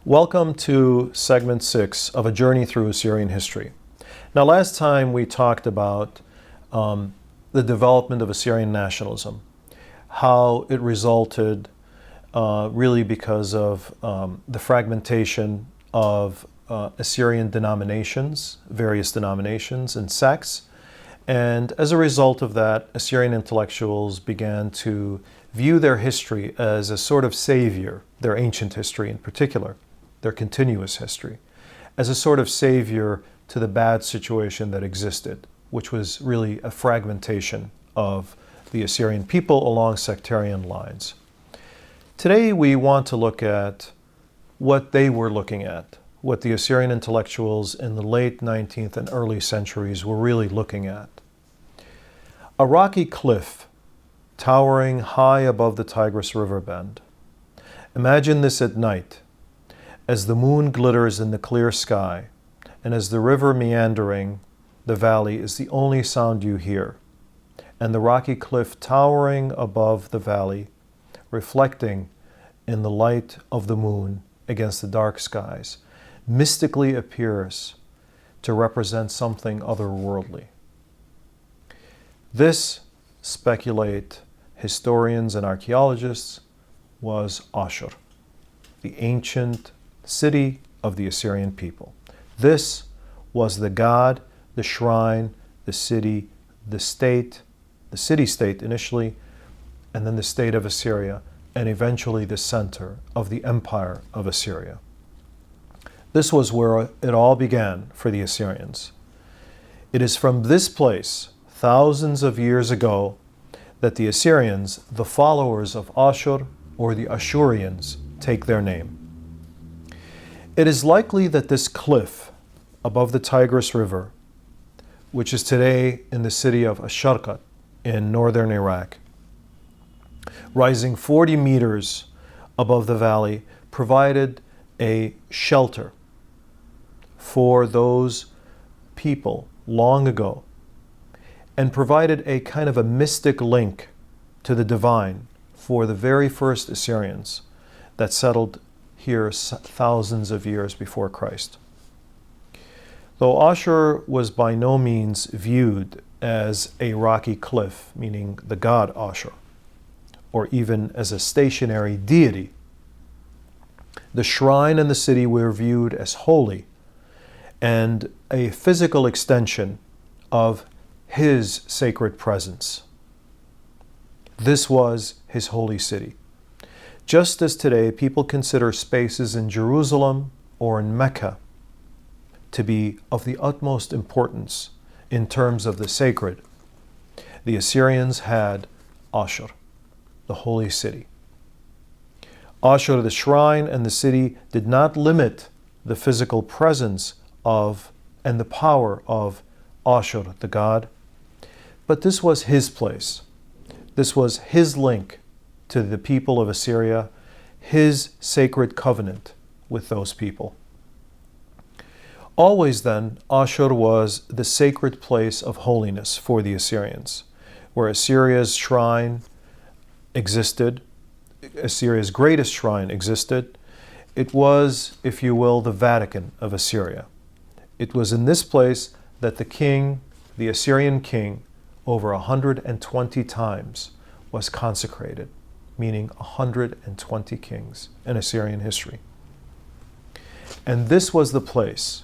Welcome to segment 6 of A Journey Through Assyrian History. Now, last time we talked about the development of Assyrian nationalism, how it resulted really because of the fragmentation of Assyrian denominations, various denominations and sects. And as a result of that, Assyrian intellectuals began to view their history as a sort of savior, their ancient history in particular, their continuous history, as a sort of savior to the bad situation that existed, which was really a fragmentation of the Assyrian people along sectarian lines. Today we want to look at what they were looking at, what the Assyrian intellectuals in the late 19th and early centuries were really looking at. A rocky cliff towering high above the Tigris River bend. Imagine this at night, as the moon glitters in the clear sky, and as the river meandering the valley is the only sound you hear, and the rocky cliff towering above the valley, reflecting in the light of the moon against the dark skies, mystically appears to represent something otherworldly. This, speculate historians and archaeologists, was Ashur, the ancient city of the Assyrian people. This was the god, the shrine, the city, the state, the city-state initially, and then the state of Assyria, and eventually the center of the empire of Assyria. This was where it all began for the Assyrians. It is from this place, thousands of years ago, that the Assyrians, the followers of Ashur, or the Ashurians, take their name. It is likely that this cliff above the Tigris River, which is today in the city of Asharqat in northern Iraq, rising 40 meters above the valley, provided a shelter for those people long ago, and provided a kind of a mystic link to the divine for the very first Assyrians that settled here thousands of years before Christ. Though Ashur was by no means viewed as a rocky cliff, meaning the god Ashur, or even as a stationary deity, the shrine and the city were viewed as holy and a physical extension of his sacred presence. This was his holy city. Just as today people consider spaces in Jerusalem or in Mecca to be of the utmost importance in terms of the sacred, the Assyrians had Ashur, the holy city. Ashur, the shrine, and the city did not limit the physical presence of and the power of Ashur, the god, but this was his place. This was his link to the people of Assyria, his sacred covenant with those people. Always then, Ashur was the sacred place of holiness for the Assyrians, where Assyria's shrine existed, Assyria's greatest shrine existed. It was, if you will, the Vatican of Assyria. It was in this place that the king, the Assyrian king, over 120 times was consecrated, meaning 120 kings in Assyrian history. And this was the place,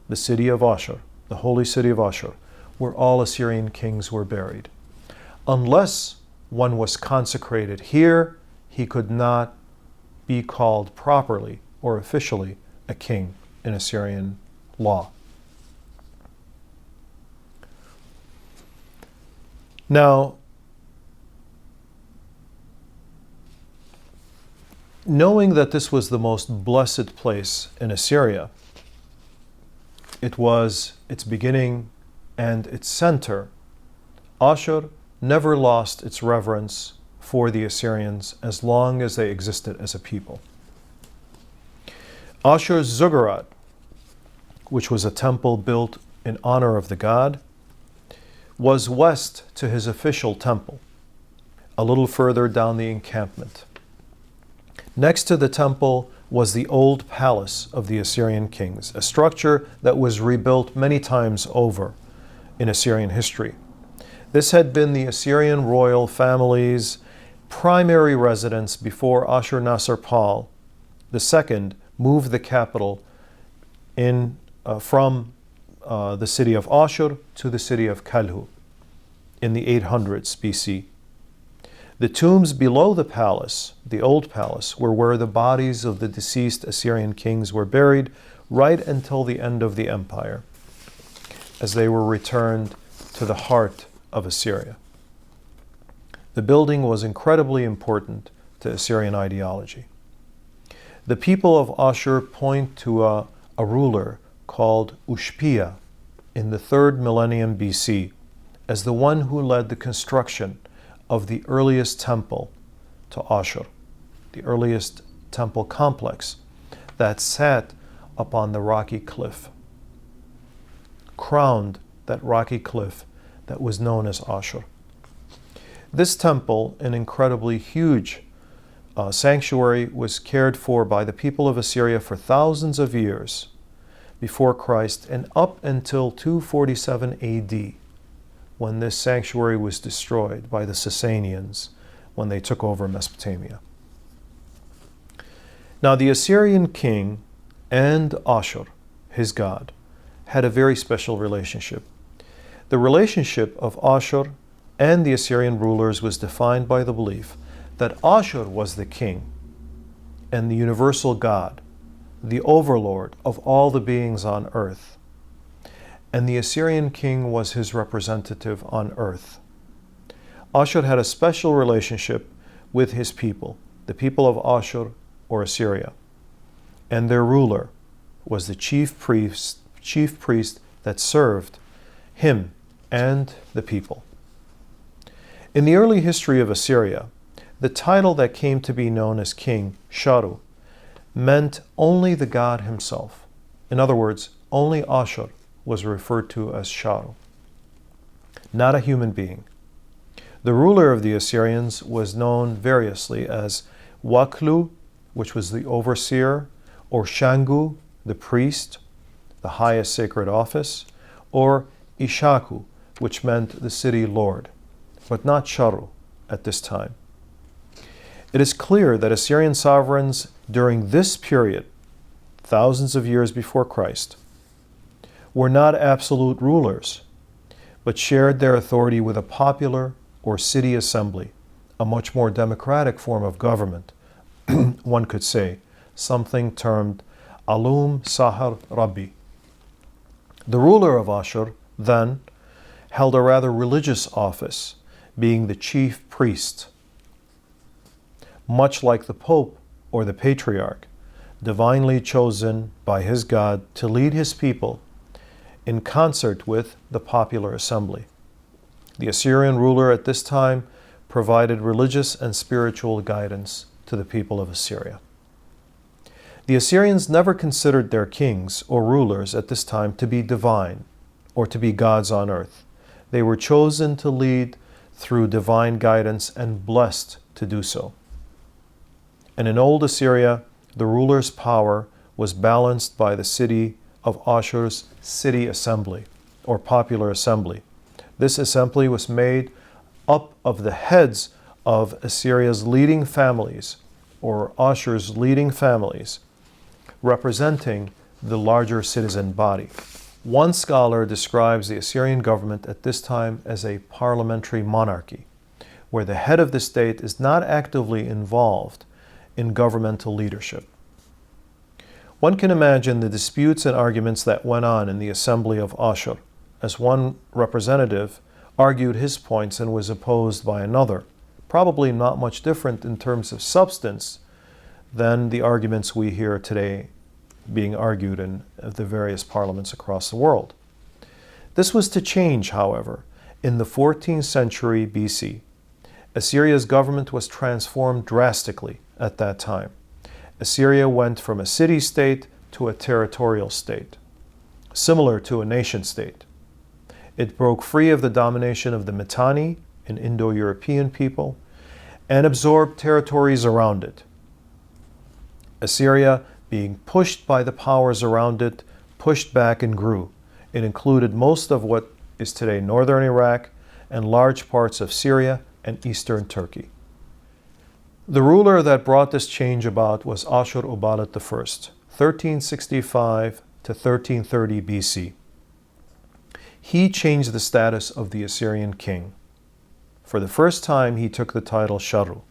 the city of Ashur, the holy city of Ashur, where all Assyrian kings were buried. Unless one was consecrated here, he could not be called properly or officially a king in Assyrian law. Now, knowing that this was the most blessed place in Assyria, it was its beginning and its center, Ashur never lost its reverence for the Assyrians as long as they existed as a people. Ashur's ziggurat, which was a temple built in honor of the god, was west to his official temple, a little further down the encampment. Next to the temple was the old palace of the Assyrian kings, a structure that was rebuilt many times over in Assyrian history. This had been the Assyrian royal family's primary residence before Ashurnasirpal II moved the capital from the city of Ashur to the city of Kalhu in the 800s BC. The tombs below the palace, the old palace, were where the bodies of the deceased Assyrian kings were buried right until the end of the empire, as they were returned to the heart of Assyria. The building was incredibly important to Assyrian ideology. The people of Ashur point to a ruler called Ushpia in the 3rd millennium BC as the one who led the construction of the earliest temple to Ashur, the earliest temple complex that sat upon the rocky cliff, crowned that rocky cliff that was known as Ashur. This temple, an incredibly huge sanctuary, was cared for by the people of Assyria for thousands of years before Christ and up until 247 AD, when this sanctuary was destroyed by the Sasanians when they took over Mesopotamia. Now, the Assyrian king and Ashur, his god, had a very special relationship. The relationship of Ashur and the Assyrian rulers was defined by the belief that Ashur was the king and the universal god, the overlord of all the beings on earth, and the Assyrian king was his representative on earth. Ashur had a special relationship with his people, the people of Ashur or Assyria, and their ruler was the chief priest that served him and the people. In the early history of Assyria, the title that came to be known as King Sharu meant only the god himself. In other words, only Ashur was referred to as Sharu, not a human being. The ruler of the Assyrians was known variously as Waklu, which was the overseer, or Shangu, the priest, the highest sacred office, or Ishaku, which meant the city lord, but not Sharu at this time. It is clear that Assyrian sovereigns during this period, thousands of years before Christ, were not absolute rulers, but shared their authority with a popular or city assembly, a much more democratic form of government, one could say, something termed Alum Sahar Rabbi. The ruler of Ashur then held a rather religious office, being the chief priest, much like the Pope or the Patriarch, divinely chosen by his God to lead his people in concert with the popular assembly. The Assyrian ruler at this time provided religious and spiritual guidance to the people of Assyria. The Assyrians never considered their kings or rulers at this time to be divine or to be gods on earth. They were chosen to lead through divine guidance and blessed to do so. And in old Assyria, the ruler's power was balanced by the city of Ashur's city assembly or popular assembly. This assembly was made up of the heads of Assyria's leading families or Ashur's leading families, representing the larger citizen body. One scholar describes the Assyrian government at this time as a parliamentary monarchy, where the head of the state is not actively involved in governmental leadership. One can imagine the disputes and arguments that went on in the assembly of Ashur, as one representative argued his points and was opposed by another, probably not much different in terms of substance than the arguments we hear today being argued in the various parliaments across the world. This was to change, however, in the 14th century BC. Assyria's government was transformed drastically at that time. Assyria went from a city-state to a territorial state, similar to a nation-state. It broke free of the domination of the Mitanni, an Indo-European people, and absorbed territories around it. Assyria, being pushed by the powers around it, pushed back and grew. It included most of what is today northern Iraq and large parts of Syria and eastern Turkey. The ruler that brought this change about was Ashurbanipal I, 1365 to 1330 BC. He changed the status of the Assyrian king. For the first time, he took the title Sharu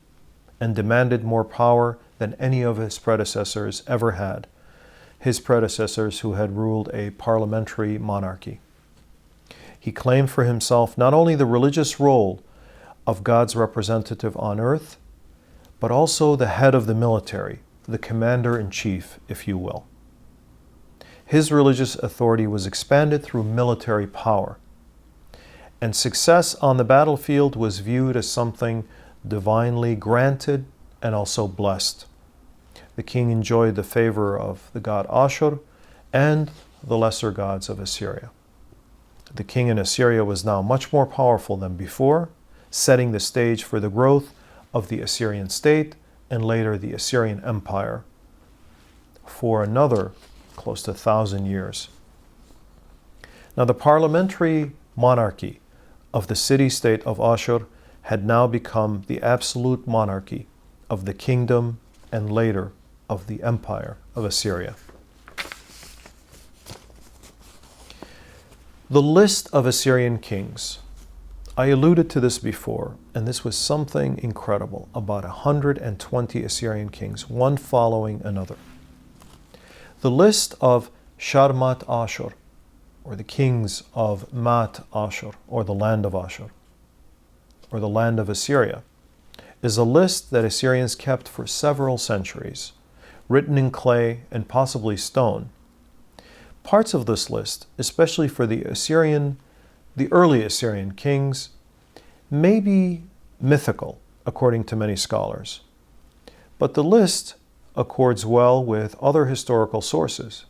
and demanded more power than any of his predecessors ever had, his predecessors who had ruled a parliamentary monarchy. He claimed for himself not only the religious role of God's representative on earth, but also the head of the military, the commander-in-chief, if you will. His religious authority was expanded through military power, and success on the battlefield was viewed as something divinely granted and also blessed. The king enjoyed the favor of the god Ashur and the lesser gods of Assyria. The king in Assyria was now much more powerful than before, setting the stage for the growth of the Assyrian state and later the Assyrian Empire for another close to 1,000 years. Now, the parliamentary monarchy of the city-state of Ashur had now become the absolute monarchy of the kingdom and later of the empire of Assyria. The list of Assyrian kings. I alluded to this before, and this was something incredible. About 120 Assyrian kings, one following another. The list of Sharmat Ashur, or the kings of Mat Ashur, or the land of Ashur, or the land of Assyria, is a list that Assyrians kept for several centuries, written in clay and possibly stone. Parts of this list, especially for the early Assyrian kings, may be mythical, according to many scholars. But the list accords well with other historical sources,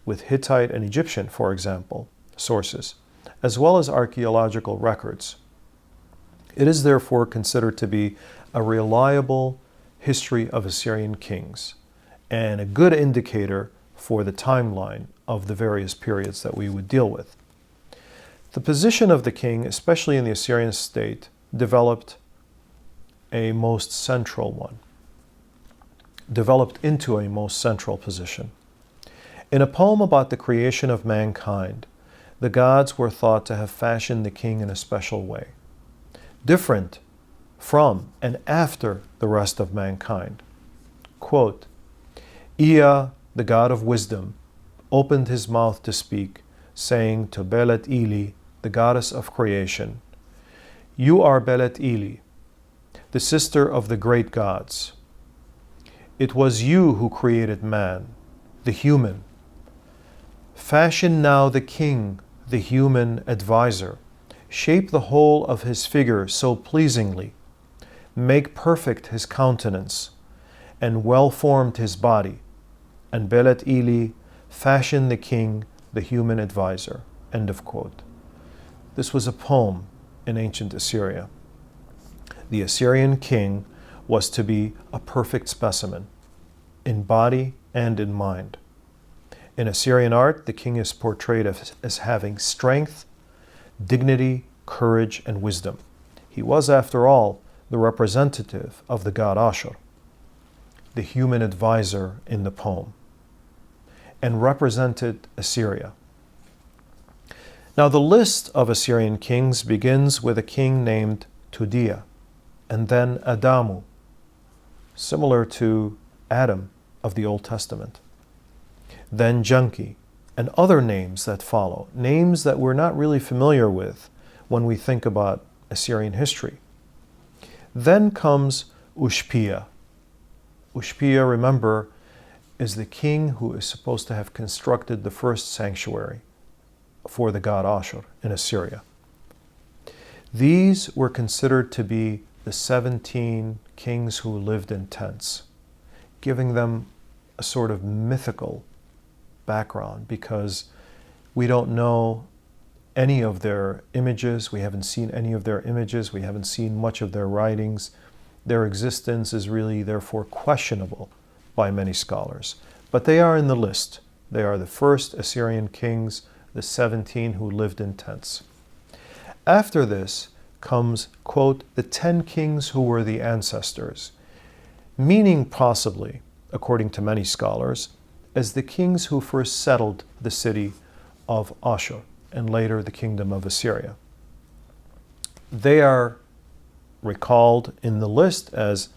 with Hittite and Egyptian, for example, sources, as well as archaeological records. It is therefore considered to be a reliable history of Assyrian kings and a good indicator for the timeline of the various periods that we would deal with. The position of the king, especially in the Assyrian state, developed into a most central position. In a poem about the creation of mankind, the gods were thought to have fashioned the king in a special way, different from and after the rest of mankind. Quote, Ea, the god of wisdom, opened his mouth to speak, saying to Belet Ili, the goddess of creation, "You are Belet Ili, the sister of the great gods. It was you who created man, the human. Fashion now the king, the human advisor. Shape the whole of his figure so pleasingly. Make perfect his countenance, and well-formed his body. And Belet Ili, fashion the king, the human advisor." End of quote. This was a poem in ancient Assyria. The Assyrian king was to be a perfect specimen, in body and in mind. In Assyrian art, the king is portrayed as having strength, dignity, courage, and wisdom. He was, after all, the representative of the god Ashur, the human advisor in the poem, and represented Assyria. Now, the list of Assyrian kings begins with a king named Tudia, and then Adamu, similar to Adam of the Old Testament. Then Janki, and other names that follow, names that we're not really familiar with when we think about Assyrian history. Then comes Ushpia. Ushpia, remember, is the king who is supposed to have constructed the first sanctuary for the god Ashur in Assyria. These were considered to be the 17 kings who lived in tents, giving them a sort of mythical background because we don't know any of their images, we haven't seen any of their images, we haven't seen much of their writings. Their existence is really therefore questionable by many scholars, but they are in the list. They are the first Assyrian kings, the 17 who lived in tents. After this comes, quote, the 10 kings who were the ancestors, meaning possibly, according to many scholars, as the kings who first settled the city of Ashur and later the kingdom of Assyria. They are recalled in the list as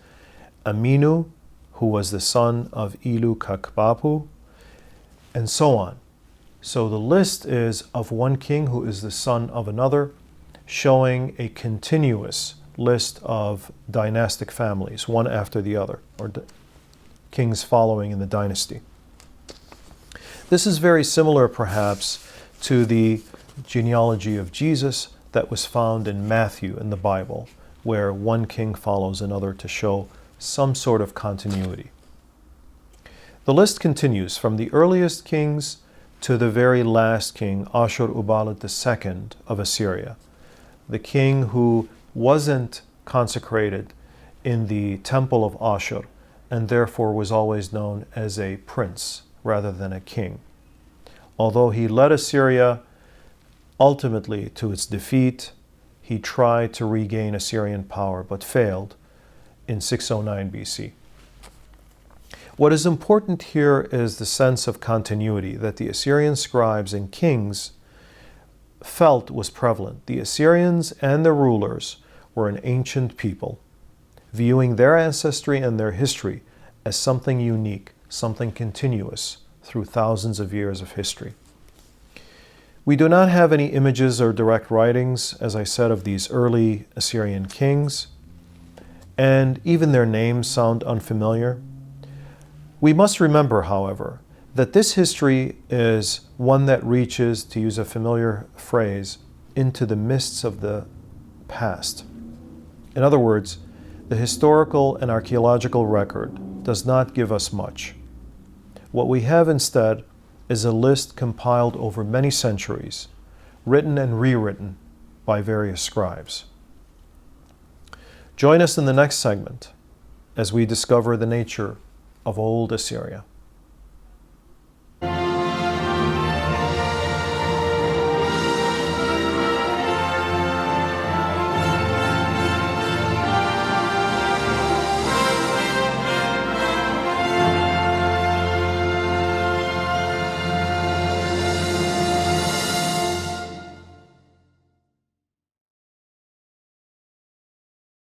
Aminu, who was the son of Ilu Kakbapu, and so on. So the list is of one king who is the son of another, showing a continuous list of dynastic families, one after the other, or kings following in the dynasty. This is very similar, perhaps, to the genealogy of Jesus that was found in Matthew in the Bible, where one king follows another to show some sort of continuity. The list continues from the earliest kings to the very last king, Ashurbanipal II of Assyria, the king who wasn't consecrated in the temple of Ashur and therefore was always known as a prince rather than a king. Although he led Assyria ultimately to its defeat, he tried to regain Assyrian power but failed in 609 BC. What is important here is the sense of continuity that the Assyrian scribes and kings felt was prevalent. The Assyrians and their rulers were an ancient people, viewing their ancestry and their history as something unique, something continuous through thousands of years of history. We do not have any images or direct writings, as I said, of these early Assyrian kings, and even their names sound unfamiliar. We must remember, however, that this history is one that reaches, to use a familiar phrase, into the mists of the past. In other words, the historical and archaeological record does not give us much. What we have instead is a list compiled over many centuries, written and rewritten by various scribes. Join us in the next segment as we discover the nature of old Assyria.